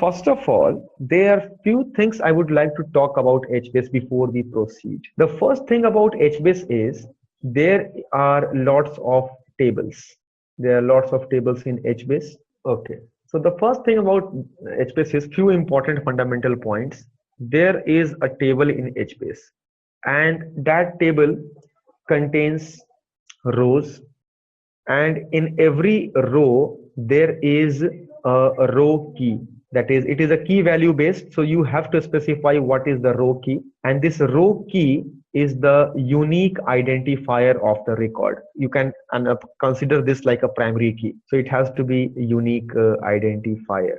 first of all, there are few things I would like to talk about HBase before we proceed. The first thing about HBase is there are lots of tables. There are lots of tables in HBase. Okay. So the first thing about HBase is few important fundamental points. There is a table in HBase, and that table contains rows, and in every row there is a row key. That is, it is a key value based, so you have to specify what is the row key, and this row key is the unique identifier of the record. You can consider this like a primary key, so it has to be a unique identifier.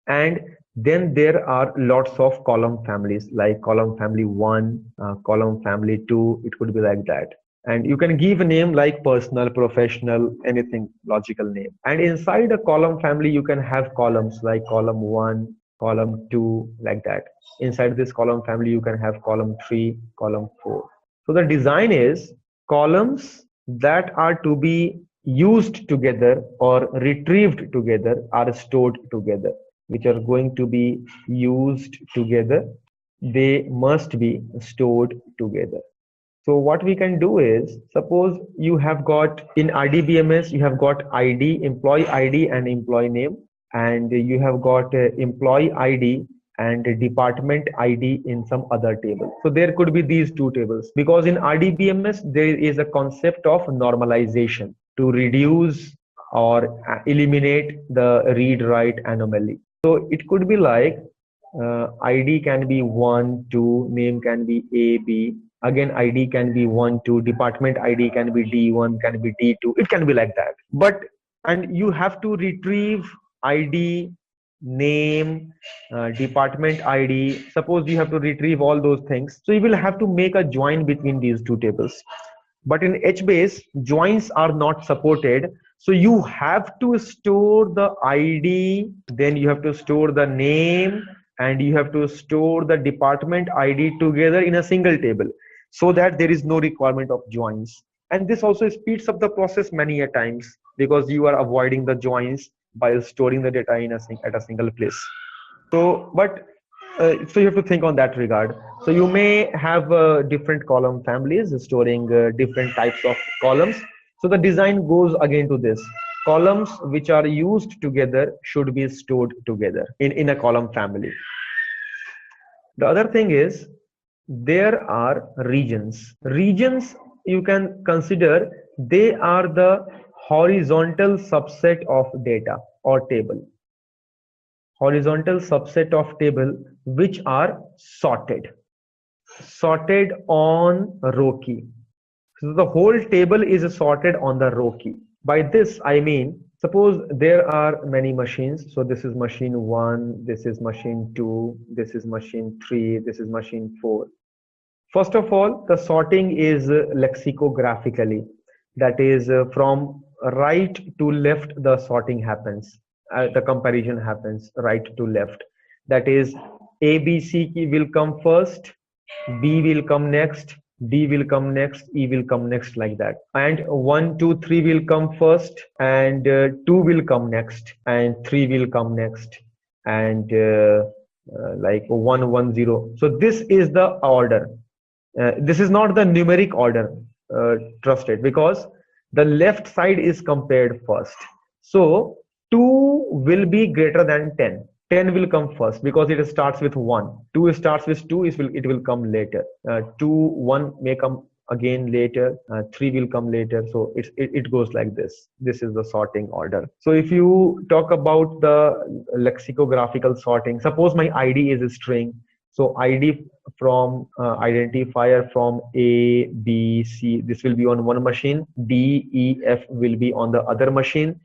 And then there are lots of column families, like column family 1, column family 2, it could be like that. And you can give a name like personal, professional, anything, logical name. And inside a column family, you can have columns like column 1, column 2, like that. Inside this column family, you can have column 3, column 4. So the design is columns that are to be used together or retrieved together are stored together, which are going to be used together. They must be stored together. So what we can do is, suppose you have got in RDBMS, you have got ID, employee ID and employee name, and you have got employee ID and department ID in some other table. So there could be these two tables, because in RDBMS, there is a concept of normalization to reduce or eliminate the read-write anomaly. So it could be like ID can be 1, 2, name can be A, B. Again, ID can be 1, 2, department ID can be D1, can be D2. It can be like that. And you have to retrieve ID, name, department ID. Suppose you have to retrieve all those things. So you will have to make a join between these two tables. But in HBase, joins are not supported. So you have to store the ID, then you have to store the name, and you have to store the department ID together in a single table, so that there is no requirement of joins. And this also speeds up the process many a times, because you are avoiding the joins by storing the data in at a single place. So so you have to think on that regard. So you may have different column families storing different types of columns. So the design goes again to this: columns which are used together should be stored together in a column family. The other thing is, there are regions. Regions, you can consider, they are the horizontal subset of data or table. Horizontal subset of table which are sorted on row key. So the whole table is sorted on the row key. By this I mean, suppose there are many machines. So this is machine 1, this is machine 2, this is machine 3, this is machine 4. First of all, the sorting is lexicographically. That is, from right to left, the sorting happens. The comparison happens right to left. That is, A, B, C key will come first, B will come next, D will come next, E will come next, like that. And 1, 2, 3 will come first, and 2 will come next, and 3 will come next, and like 1, 1, 0. So this is the order. This is not the numeric order, trust it, because the left side is compared first. So 2 will be greater than 10. 10 will come first because it starts with 1. 2 starts with 2, it will come later. 2, 1 may come again later. 3 will come later. So it goes like this. This is the sorting order. So if you talk about the lexicographical sorting, suppose my ID is a string. So ID from identifier from A, B, C, this will be on one machine. D, E, F will be on the other machine.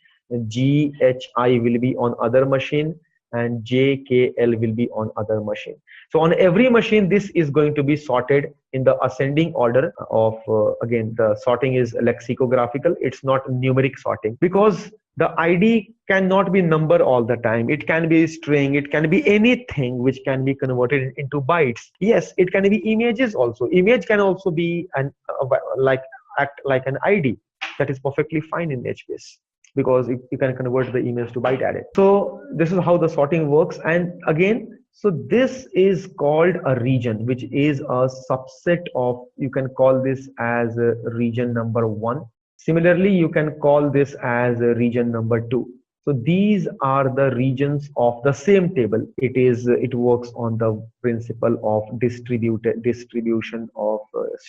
G, H, I will be on other machine, and J, K, L will be on other machine. So on every machine, this is going to be sorted in the ascending order of, again, the sorting is lexicographical. It's not numeric sorting, because the ID cannot be number all the time. It can be string, it can be anything which can be converted into bytes. Yes, it can be images also. Image can also be act like an ID. That is perfectly fine in HBase, because you can convert the emails to byte array. So this is how the sorting works. And again, so this is called a region, which is a subset of, you can call this as a region number 1. Similarly, you can call this as a region number 2. So these are the regions of the same table. It works on the principle of distribution of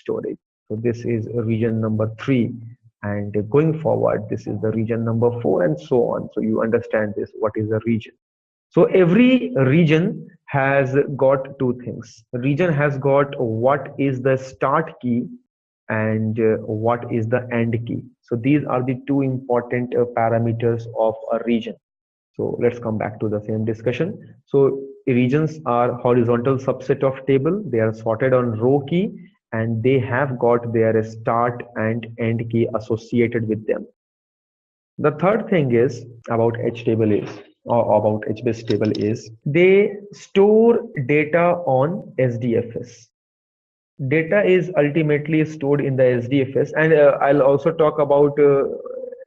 storage. So this is region number 3, and going forward, this is the region number 4, and so on. So you understand this, what is a region. So every region has got two things. Region has got what is the start key and what is the end key. So these are the two important parameters of a region. So let's come back to the same discussion. So regions are horizontal subset of table. They are sorted on row key, and they have got their start and end key associated with them. The third thing is about HBase table is they store data on SDFS. Data is ultimately stored in the SDFS, and I'll also talk about,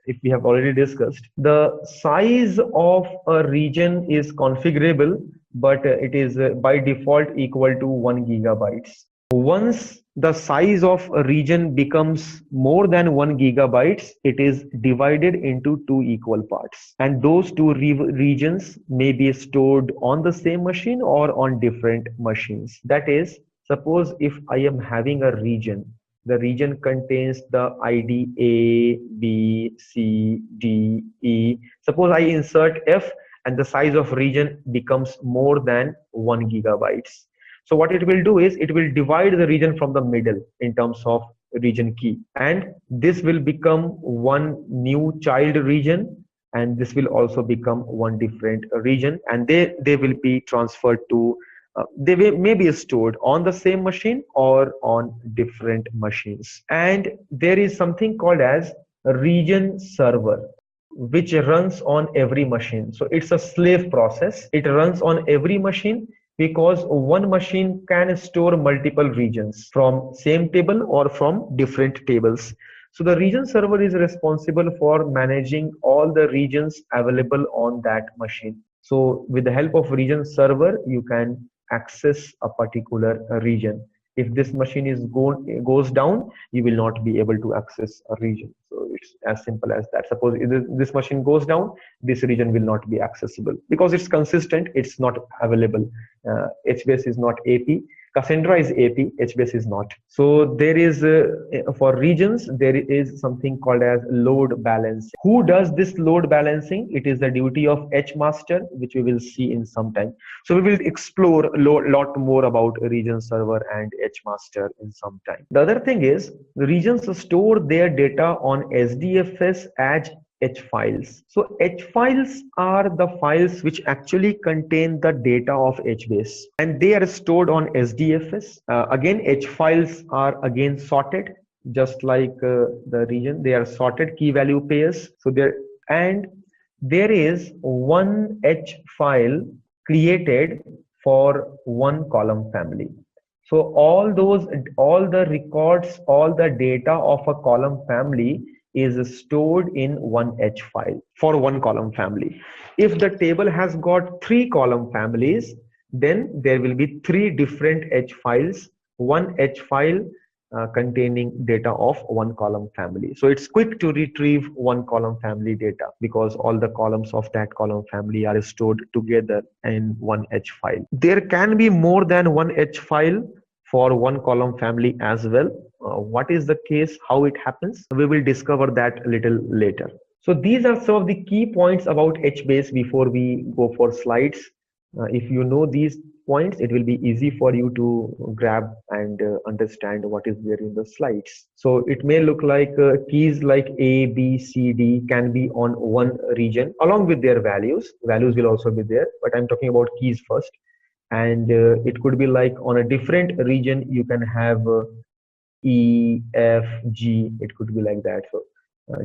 if we have already discussed, the size of a region is configurable, but it is by default equal to 1 gigabytes. Once the size of a region becomes more than 1 gigabytes, it is divided into 2 equal parts, and those two regions may be stored on the same machine or on different machines. That is, suppose if I am having a region, the region contains the ID A, B, C, D, E. Suppose I insert F and the size of region becomes more than 1 gigabytes. So what it will do is it will divide the region from the middle in terms of region key, and this will become one new child region, and this will also become one different region, and they will be transferred to they may be stored on the same machine or on different machines. And there is something called as a region server, which runs on every machine. So it's a slave process. It runs on every machine because one machine can store multiple regions from same table or from different tables. So the region server is responsible for managing all the regions available on that machine. So with the help of region server, you can access a particular region. If this machine goes down, you will not be able to access a region. So it's as simple as that. Suppose if this machine goes down, this region will not be accessible because it's consistent, it's not available. HBase is not AP. Cassandra is AP, HBase is not. So there is, for regions, there is something called as load balancing. Who does this load balancing? It is the duty of HMaster, which we will see in some time. So we will explore a lot more about region server and HMaster in some time. The other thing is, the regions store their data on SDFS as H files. So H files are the files which actually contain the data of HBase, and they are stored on SDFS. Again, H files are again sorted, just like the region. They are sorted key value pairs. So there is one H file created for one column family. So all the records, all the data of a column family is stored in one H file for one column family. If the table has got 3 column families, then there will be 3 different H files, one H file containing data of one column family. So it's quick to retrieve one column family data because all the columns of that column family are stored together in one H file. There can be more than one H file for one column family as well. What is the case, how it happens? We will discover that a little later. So these are some of the key points about HBase before we go for slides. If you know these points, it will be easy for you to grab and understand what is there in the slides. So it may look like keys like A, B, C, D can be on one region along with their values. Values will also be there, but I'm talking about keys first. And it could be like on a different region, you can have E, F, G. It could be like that. So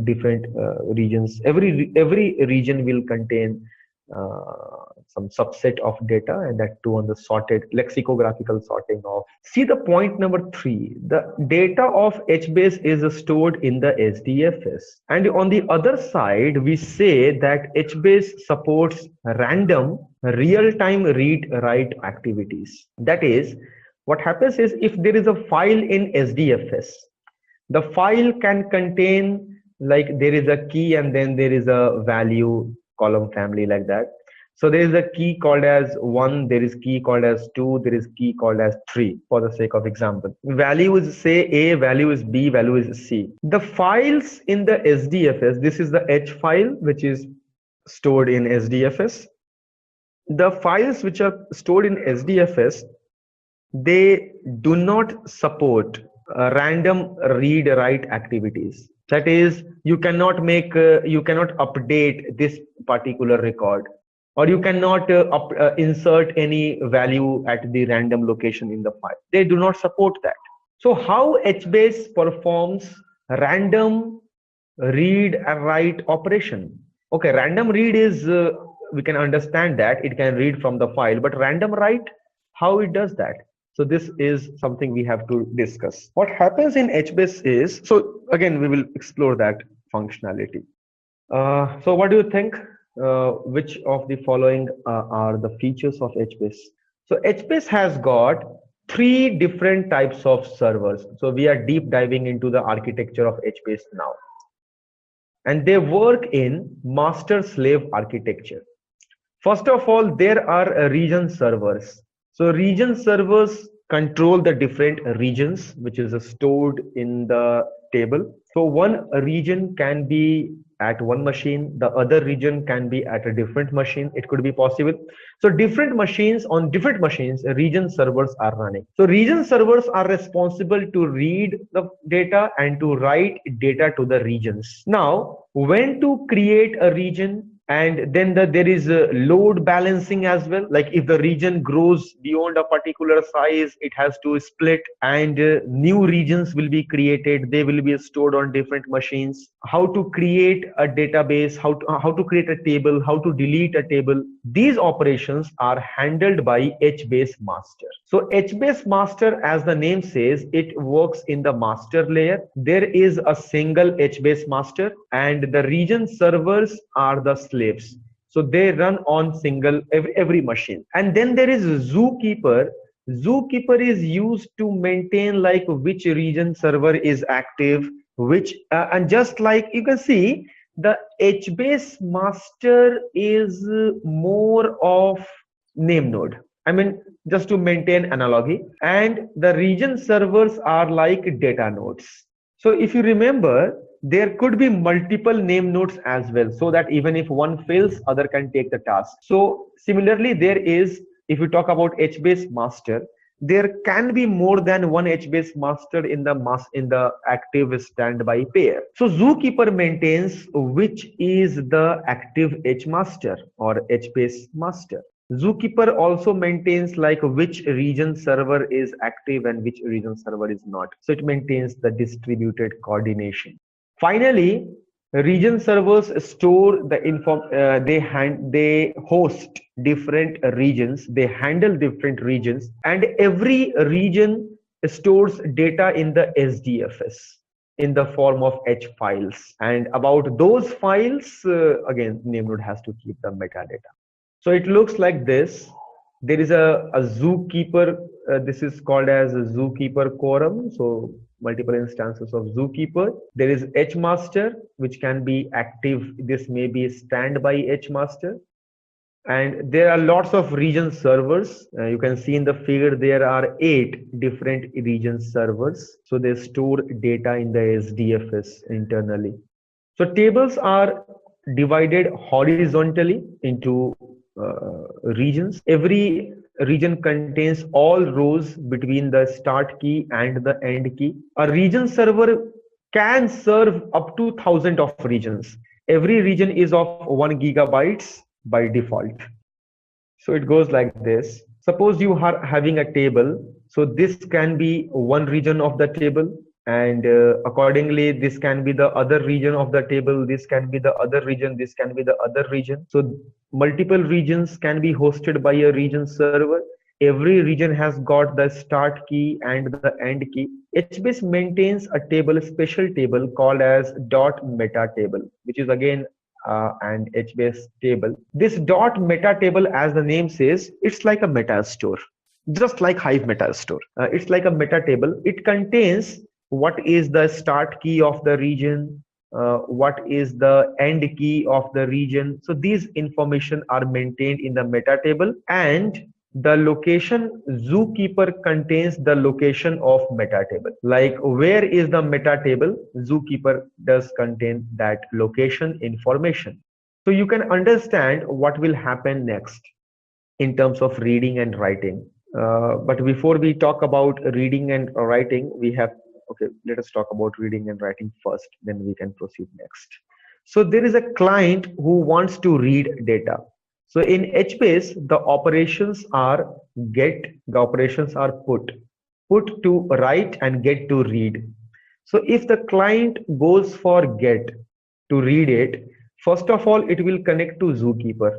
different regions. Every region will contain some subset of data, and that too on the sorted lexicographical sorting of. See the point number 3. The data of HBase is stored in the SDFS, and on the other side we say that HBase supports random real-time read-write activities. That is, what happens is if there is a file in SDFS, the file can contain, like, there is a key and then there is a value column family like that. So there is a key called as 1, there is key called as 2, there is key called as 3 for the sake of example. Value is say A, value is B, value is C. The files in the SDFS, this is the H file which is stored in SDFS. The files which are stored in SDFS, they do not support random read-write activities. That is, you cannot make, you cannot update this particular record, or you cannot insert any value at the random location in the file. They do not support that. So how HBase performs random read and write operation? Okay, random read is, we can understand that it can read from the file, but random write, how it does that? So this is something we have to discuss. What happens in HBase is, so again, we will explore that functionality. So what do you think? Which of the following are the features of HBase? So HBase has got 3 different types of servers. So we are deep diving into the architecture of HBase now. And they work in master-slave architecture. First of all, there are region servers. So region servers control the different regions which is stored in the table. So one region can be at one machine, the other region can be at a different machine. It could be possible. So different machines, on different machines, region servers are running. So region servers are responsible to read the data and to write data to the regions. Now, when to create a region, and then there is a load balancing as well. Like if the region grows beyond a particular size, it has to split, and new regions will be created. They will be stored on different machines. How to create a database, how to create a table, how to delete a table. These operations are handled by HBase master. So HBase master, as the name says, it works in the master layer. There is a single HBase master, and the region servers are the slaves. So they run on single every machine. And then there is Zookeeper. Zookeeper is used to maintain like which region server is active, which and just like you can see, the HBase master is more of name node. I mean, just to maintain analogy, and the region servers are like data nodes. So if you remember, there could be multiple name nodes as well, so that even if one fails, other can take the task. So similarly, there is, if you talk about HBase master, there can be more than one HBase master in the active standby pair. So Zookeeper maintains which is the active H master or HBase master. Zookeeper also maintains like which region server is active and which region server is not. So it maintains the distributed coordination. Finally, region servers store the they host different regions, they handle different regions, and every region stores data in the SDFS in the form of H files. And about those files, again, Namenode has to keep the metadata. So it looks like this. There is a Zookeeper. This is called as a Zookeeper quorum. So multiple instances of Zookeeper. There is H master, which can be active. This may be standby H master. And there are lots of region servers. You can see in the figure there are 8 different region servers. So they store data in the SDFS internally. So tables are divided horizontally into regions. Every region contains all rows between the start key and the end key. A region server can serve up to 1,000 of regions. Every region is of 1 gigabytes by default. So it goes like this. Suppose you are having a table. So this can be one region of the table, and accordingly this can be the other region of the table, this can be the other region, this can be the other region. So multiple regions can be hosted by a region server. Every region has got the start key and the end key. HBase maintains a table, a special table called as dot meta table, which is again an HBase table. This dot meta table, as the name says, it's like a meta store, just like Hive meta store. It's like a meta table. It contains what is the start key of the region, what is the end key of the region. So these information are maintained in the meta table, and the location Zookeeper contains the location of meta table. Like where is the meta table, Zookeeper does contain that location information. So you can understand what will happen next in terms of reading and writing. But before we talk about reading and writing, we have, okay, let us talk about reading and writing first, then we can proceed next. So there is a client who wants to read data. So in HBase, the operations are get, the operations are put to write and get to read. So if the client goes for get to read it, first of all, it will connect to Zookeeper.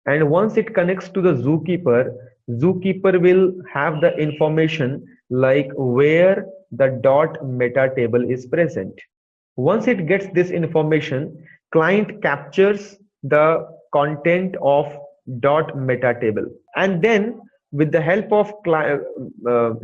And once it connects to the Zookeeper, Zookeeper will have the information like where the dot meta table is present. Once it gets this information, client captures the content of dot meta table, and then with the help of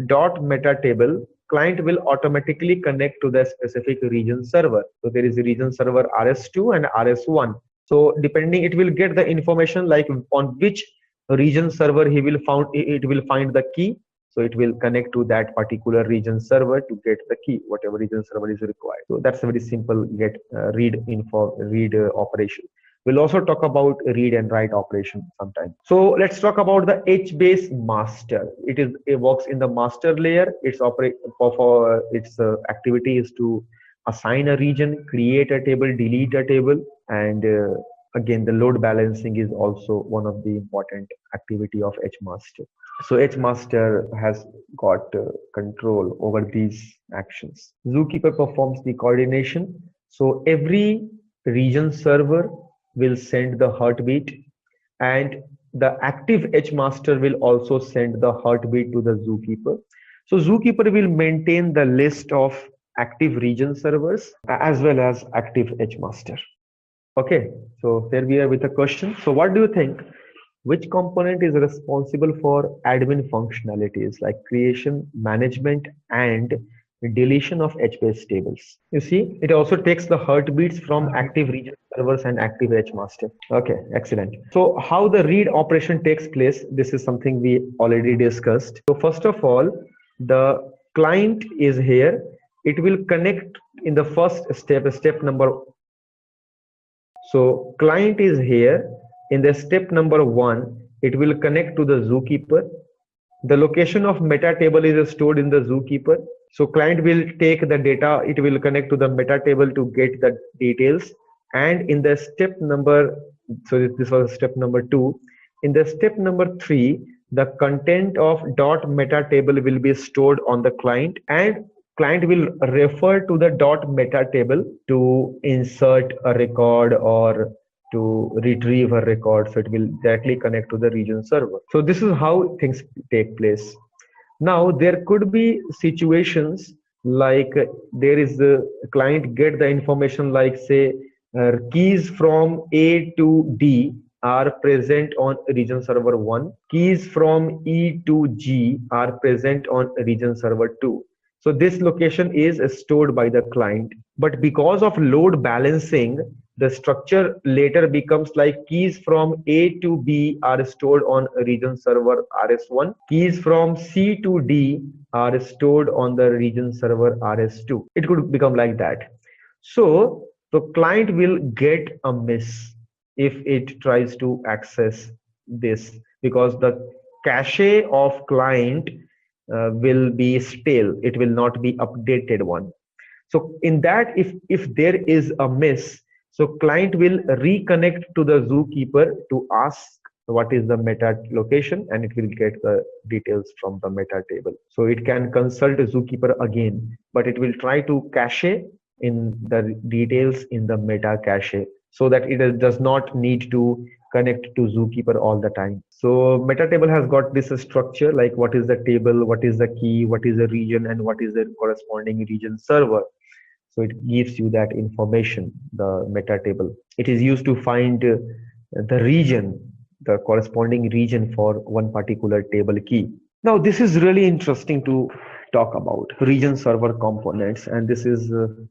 dot meta table, client will automatically connect to the specific region server. So there is a region server RS2 and RS1. So depending, it will get the information like on which region server it will find the key. So it will connect to that particular region server to get the key, whatever region server is required. So that's a very simple get read operation. We'll also talk about read and write operation sometime. So let's talk about the HBase master. It works in the master layer. Its activity is to assign a region, create a table, delete a table, and again the load balancing is also one of the important activity of HMaster. So HMaster has got control over these actions. Zookeeper performs the coordination. So every region server will send the heartbeat, and the active HMaster will also send the heartbeat to the Zookeeper. So Zookeeper will maintain the list of active region servers as well as active HMaster. Okay, so here we are with a question. So what do you think? Which component is responsible for admin functionalities like creation, management, and deletion of HBase tables? You see, it also takes the heartbeats from active region servers and active HMaster. Okay, excellent. So how the read operation takes place, this is something we already discussed. So first of all, the client is here. It will connect in the first step number. So client is here. In the step number 1, it will connect to the Zookeeper. The location of meta table is stored in the Zookeeper. So client will take the data, it will connect to the meta table to get the details. And in the step number, so this was step number 2. In the step number 3, the content of dot meta table will be stored on the client, and client will refer to the dot meta table to insert a record or to retrieve a record. So it will directly connect to the region server. So this is how things take place. Now there could be situations like there is the client get the information like say keys from A to D are present on region server 1. Keys from E to G are present on region server 2. So this location is stored by the client. But because of load balancing, the structure later becomes like keys from A to B are stored on region server RS1. Keys from C to D are stored on the region server RS2. It could become like that. So the client will get a miss if it tries to access this, because the cache of client will be stale. It will not be updated one. So in that, if there is a miss, so client will reconnect to the Zookeeper to ask what is the meta location, and it will get the details from the meta table. So it can consult Zookeeper again, but it will try to cache in the details in the meta cache, so that it does not need to connect to Zookeeper all the time. So meta table has got this structure, like what is the table, what is the key, what is the region, and what is the corresponding region server. So it gives you that information, the meta table. It is used to find the region, the corresponding region for one particular table key. Now this is really interesting to talk about region server components, and this is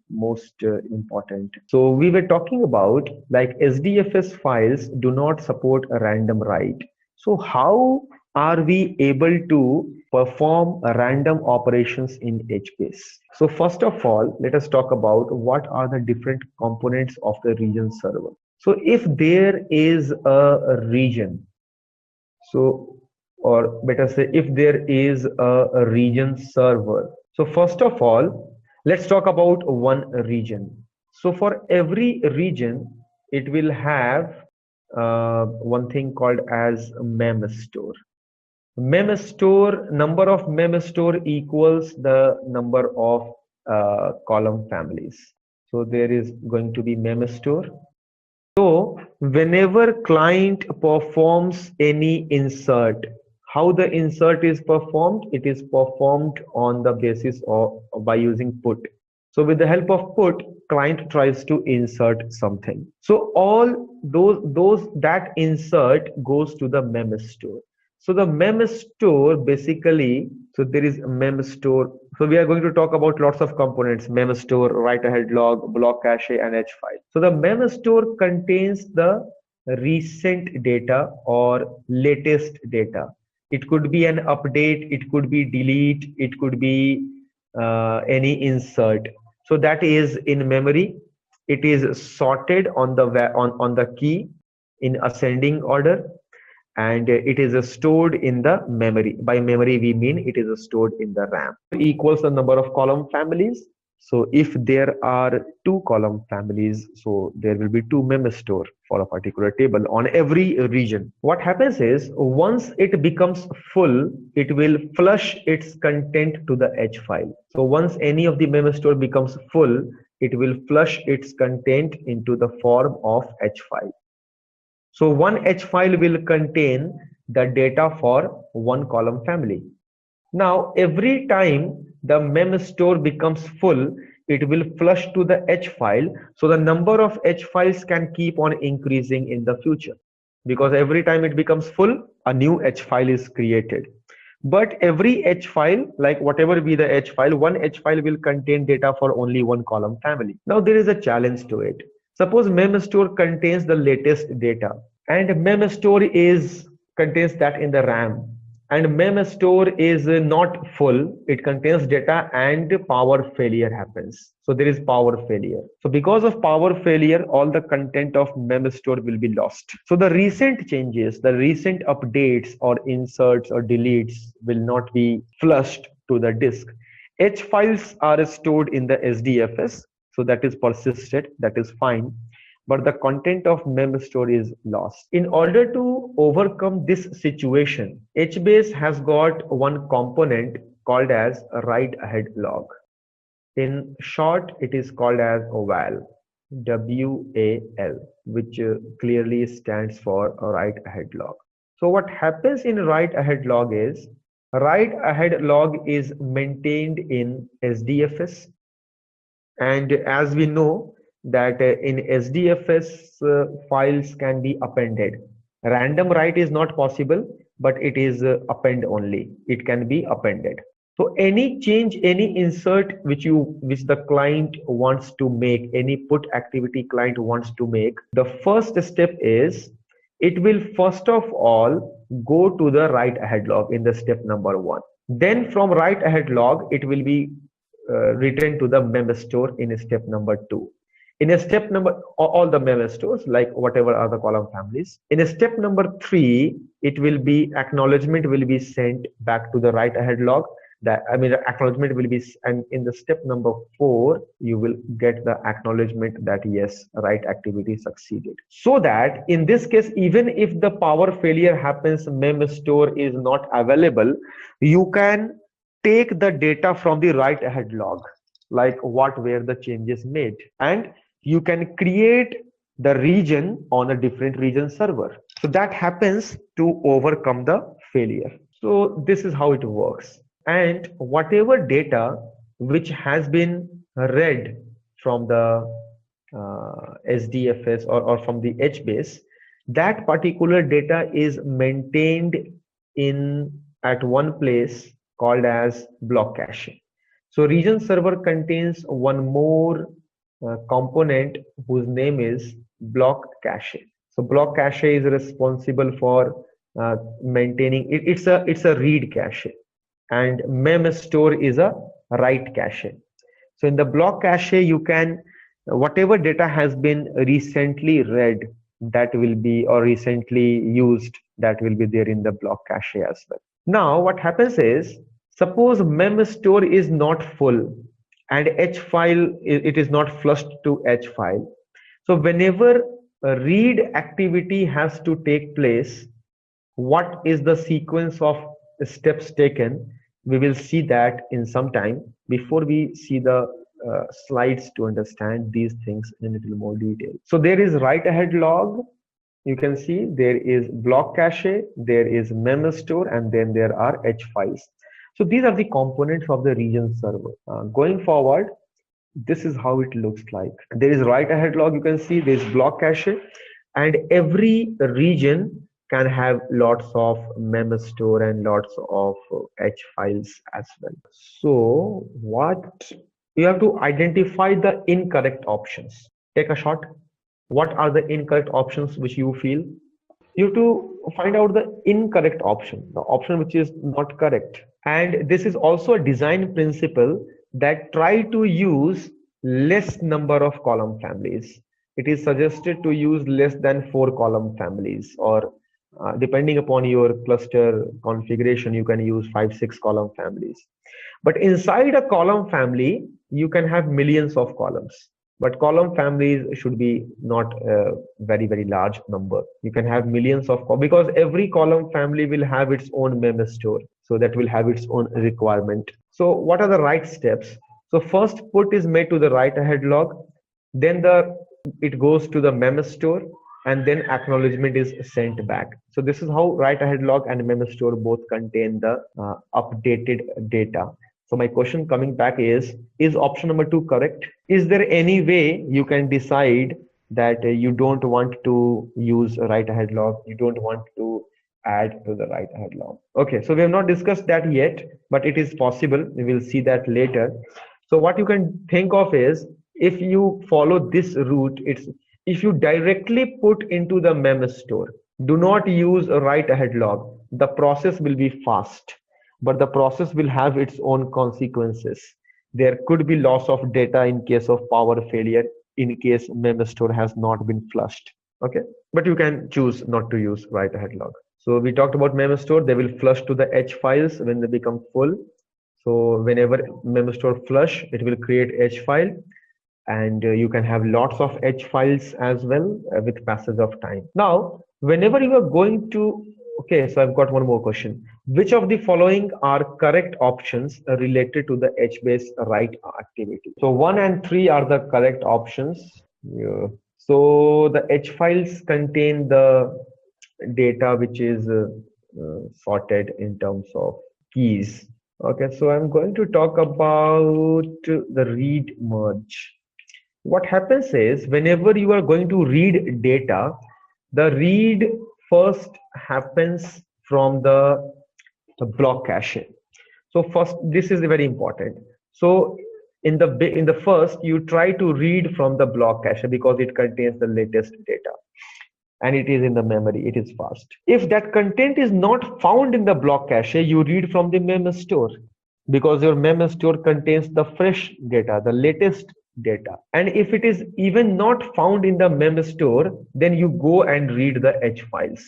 most important. So we were talking about, like, SDFS files do not support a random write. So how are we able to perform random operations in HBase? So first of all, let us talk about what are the different components of the region server. So if there is a region, so, or better say, if there is a region server. So first of all, let's talk about one region. So for every region, it will have one thing called as mem store. Mem store, number of mem store equals the number of column families. So there is going to be mem store. So whenever client performs any insert, how the insert is performed? It is performed on the basis of by using put. So with the help of put, client tries to insert something. So all those that insert goes to the mem store. So the mem store basically, so there is a mem store. So we are going to talk about lots of components: mem store, write ahead log, block cache, and H file. So the mem store contains the recent data or latest data. It could be an update, it could be delete, it could be any insert. So that is in memory. It is sorted on the key in ascending order, and it is stored in the memory. By memory we mean it is stored in the RAM. Equals the number of column families. So if there are 2 column families, so there will be 2 mem store for a particular table on every region. What happens is, once it becomes full, it will flush its content to the H file. So once any of the mem store becomes full, it will flush its content into the form of H file. So one H file will contain the data for 1 column family. Now every time the mem store becomes full, it will flush to the H file. So the number of H files can keep on increasing in the future, because every time it becomes full, a new H file is created. But every H file, like whatever be the H file, one H file will contain data for only 1 column family. Now there is a challenge to it. Suppose mem store contains the latest data, and mem store contains that in the RAM, and mem store is not full, it contains data, and power failure happens. So there is power failure. So because of power failure, all the content of mem store will be lost. So the recent changes, the recent updates or inserts or deletes will not be flushed to the disk. H files are stored in the SDFS, so that is persisted, that is fine. But the content of mem store is lost. In order to overcome this situation, HBase has got one component called as a write ahead log. In short, it is called as WAL, W-A-L, which clearly stands for a write ahead log. So what happens in write ahead log is, write ahead log is maintained in SDFS, and as we know that in SDFS files can be appended. Random write is not possible, but it is append only. It can be appended. So any change, any insert which the client wants to make, any put activity client wants to make, the first step is, it will first of all go to the write ahead log in the step number 1. Then from write ahead log, it will be returned to the mem store in step number 2. In a step number, all the mem stores, like whatever are the column families. In a step number 3, it will be, acknowledgement will be sent back to the write ahead log, that, I mean, the acknowledgement will be, and in the step number 4, you will get the acknowledgement that yes, write activity succeeded. So that in this case, even if the power failure happens, mem store is not available, you can take the data from the write ahead log, like what were the changes made, and you can create the region on a different region server. So that happens to overcome the failure. So this is how it works. And whatever data which has been read from the SDFS or from the HBase, that particular data is maintained in at one place called as block cache. So region server contains one more component whose name is block cache. So block cache is responsible for maintaining it. It's a read cache, and mem store is a write cache. So in the block cache, you can, whatever data has been recently read, that will be, or recently used, that will be there in the block cache as well. Now what happens is, suppose mem store is not full and H file, it is not flushed to H file. So whenever a read activity has to take place, what is the sequence of steps taken? We will see that in some time. Before we see the slides to understand these things in a little more detail. So there is write ahead log. You can see there is block cache, there is mem store, and then there are H files. So these are the components of the region server. Going forward, this is how it looks like. There is write ahead log. You can see there is block cache, and every region can have lots of mem store and lots of H files as well. So what you have to identify the incorrect options. Take a shot. What are the incorrect options which you feel? You have to find out the incorrect option, the option which is not correct. And this is also a design principle that try to use less number of column families. It is suggested to use less than 4 column families, or depending upon your cluster configuration, you can use 5-6 column families. But inside a column family, you can have millions of columns. But column families should be not a very, very large number. You can have millions of, because every column family will have its own mem store. So that will have its own requirement. So what are the right steps? So first put is made to the write ahead log. Then it goes to the mem store, and then acknowledgement is sent back. So this is how write ahead log and mem store both contain the updated data. So my question coming back is option number 2 correct? Is there any way you can decide that you don't want to use a write ahead log, you don't want to add to the write ahead log? Okay, so we have not discussed that yet, but it is possible. We will see that later. So what you can think of is, if you follow this route, it's if you directly put into the mem store, do not use a write ahead log, the process will be fast, but the process will have its own consequences. There could be loss of data in case of power failure, in case mem store has not been flushed. Okay, but you can choose not to use write ahead log. So we talked about mem store, they will flush to the H files when they become full. So whenever mem store flush, it will create H file, and you can have lots of H files as well with passage of time. Now, whenever you are going to, okay, so I've got one more question. Which of the following are correct options related to the HBase write activity? So 1 and 3 are the correct options. Yeah. So the H files contain the data which is sorted in terms of keys. Okay, so I'm going to talk about the read merge. What happens is, whenever you are going to read data, the read first happens from the block cache. So first, this is very important. So in the first, you try to read from the block cache because it contains the latest data, and it is in the memory, it is fast. If that content is not found in the block cache, you read from the mem store, because your mem store contains the fresh data, the latest data. And if it is even not found in the mem store, then you go and read the H files.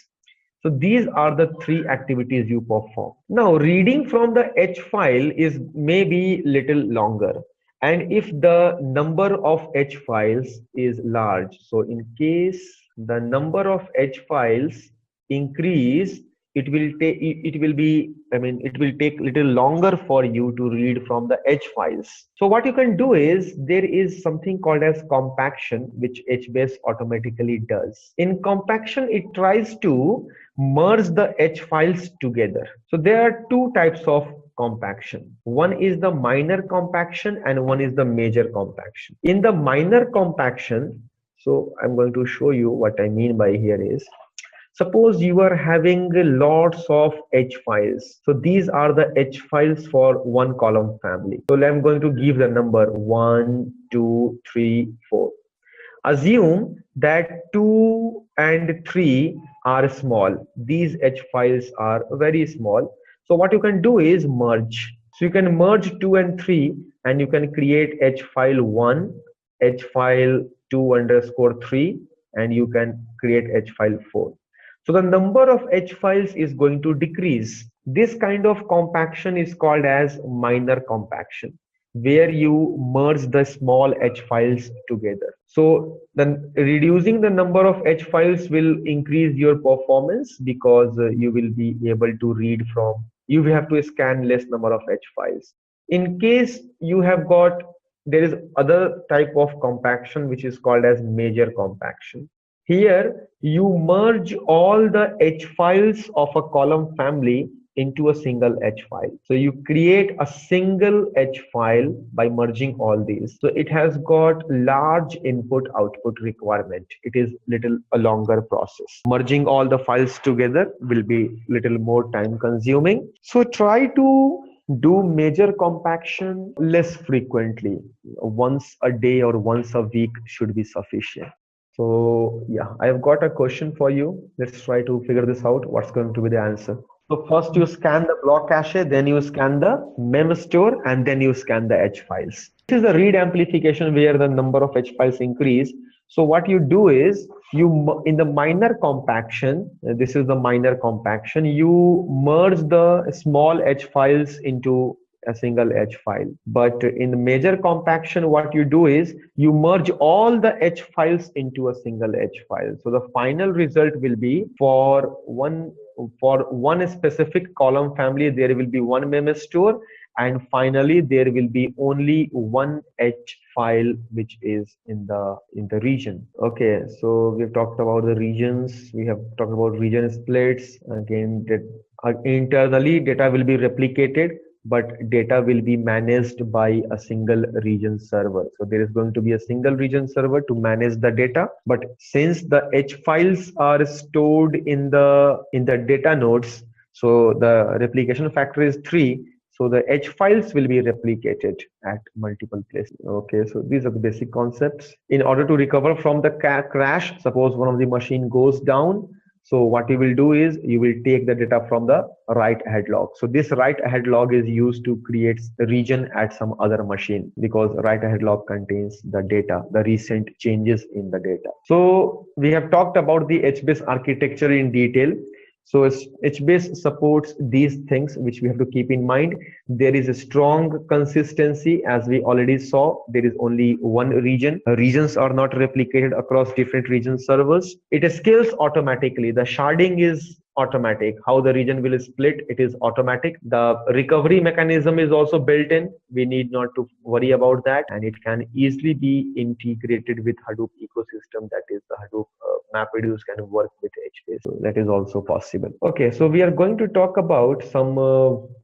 So these are the three activities you perform. Now reading from the H file is maybe little longer. And if the number of H files is large, so in case the number of H files increase, it will take it will take little longer for you to read from the H files. So what you can do is there is something called as compaction, which HBase automatically does. In compaction, it tries to merge the H files together. So there are two types of compaction. One is the minor compaction and one is the major compaction. In the minor compaction, so I'm going to show you what I mean by here is, suppose you are having lots of H files. So these are the H files for one column family. So I'm going to give the number 1, 2, 3, 4. Assume that 2 and 3 are small. These H files are very small. So what you can do is merge. So you can merge 2 and 3 and you can create H file 1, H file 2_3, and you can create H file 4. So the number of H files is going to decrease. This kind of compaction is called as minor compaction, where you merge the small H files together. So then reducing the number of H files will increase your performance because you will be able to read from, you will have to scan less number of H files. In case you have got, there is other type of compaction which is called as major compaction. Here you merge all the H files of a column family into a single H file. So you create a single H file by merging all these. So it has got large input output requirement. It is a longer process. Merging all the files together will be little more time consuming. So try to do major compaction less frequently. Once a day or once a week should be sufficient. So yeah, I've got a question for you. Let's try to figure this out. What's going to be the answer? So first you scan the block cache, then you scan the mem store, and then you scan the H files. This is the read amplification where the number of H files increase. So what you do is, you in the minor compaction, this is the minor compaction, you merge the small H files into a single H file. But in the major compaction, what you do is you merge all the H files into a single H file. So the final result will be for one specific column family, there will be one mem store, and finally there will be only one H file which is in the region. Okay, so we've talked about the regions, we have talked about region splits. Again, that internally data will be replicated, but data will be managed by a single region server. So there is going to be a single region server to manage the data. But since the H files are stored in the data nodes, so the replication factor is 3. So the H files will be replicated at multiple places. Okay, so these are the basic concepts. In order to recover from the crash, suppose one of the machine goes down. So what you will do is you will take the data from the write ahead log. So this write ahead log is used to create the region at some other machine, because write ahead log contains the data, the recent changes in the data. So we have talked about the HBase architecture in detail. So HBase supports these things which we have to keep in mind. There is a strong consistency, as we already saw. There is only one region. Regions are not replicated across different region servers. It scales automatically. The sharding is automatic. How the region will split, it is automatic. The recovery mechanism is also built in. We need not to worry about that, and it can easily be integrated with Hadoop ecosystem. That is, the Hadoop MapReduce can work with HBase. So that is also possible. Okay, so we are going to talk about some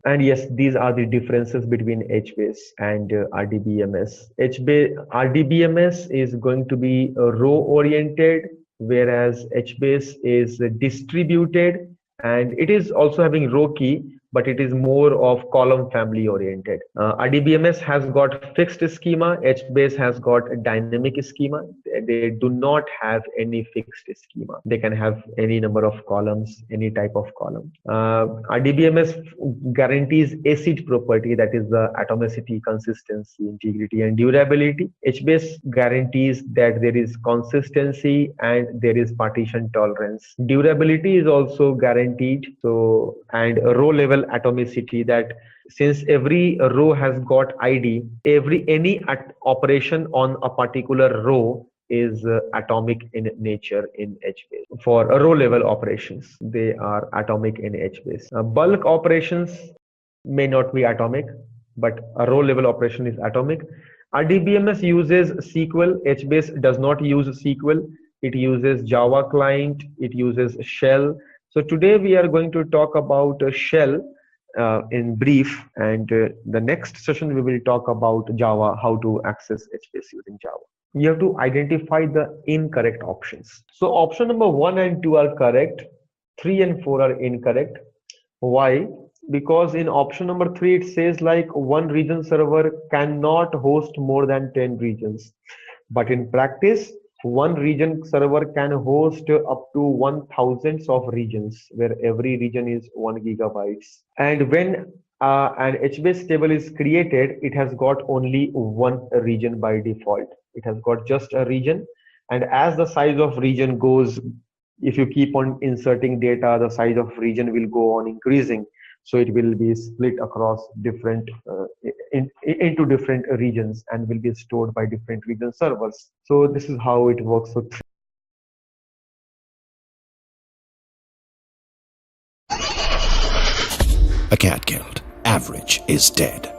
and yes, these are the differences between HBase and RDBMS. RDBMS is going to be row oriented, whereas HBase is distributed, and it is also having row key, but it is more of column family oriented. RDBMS has got fixed schema. HBase has got a dynamic schema. They do not have any fixed schema. They can have any number of columns, any type of column. RDBMS guarantees ACID property, that is the atomicity, consistency, integrity, and durability. HBase guarantees that there is consistency and there is partition tolerance. Durability is also guaranteed. So, and row level atomicity, that since every row has got ID, any operation on a particular row is atomic in nature in HBase. For row level operations, they are atomic in HBase. Bulk operations may not be atomic, but a row level operation is atomic. RDBMS uses SQL. HBase does not use SQL. It uses Java client. It uses shell. So today we are going to talk about shell in brief, and the next session we will talk about Java, how to access HBase using Java. You have to identify the incorrect options. So option number 1 and 2 are correct. 3 and 4 are incorrect. Why? Because in option number 3 it says like one region server cannot host more than 10 regions. But in practice, one region server can host up to 1000 of regions, where every region is 1 gigabytes. And when an HBase table is created, it has got only one region by default. It has got just a region, and as the size of region goes, if you keep on inserting data, the size of region will go on increasing. So it will be split across different into different regions and will be stored by different region servers. So this is how it works. So Acadgild. Average is dead.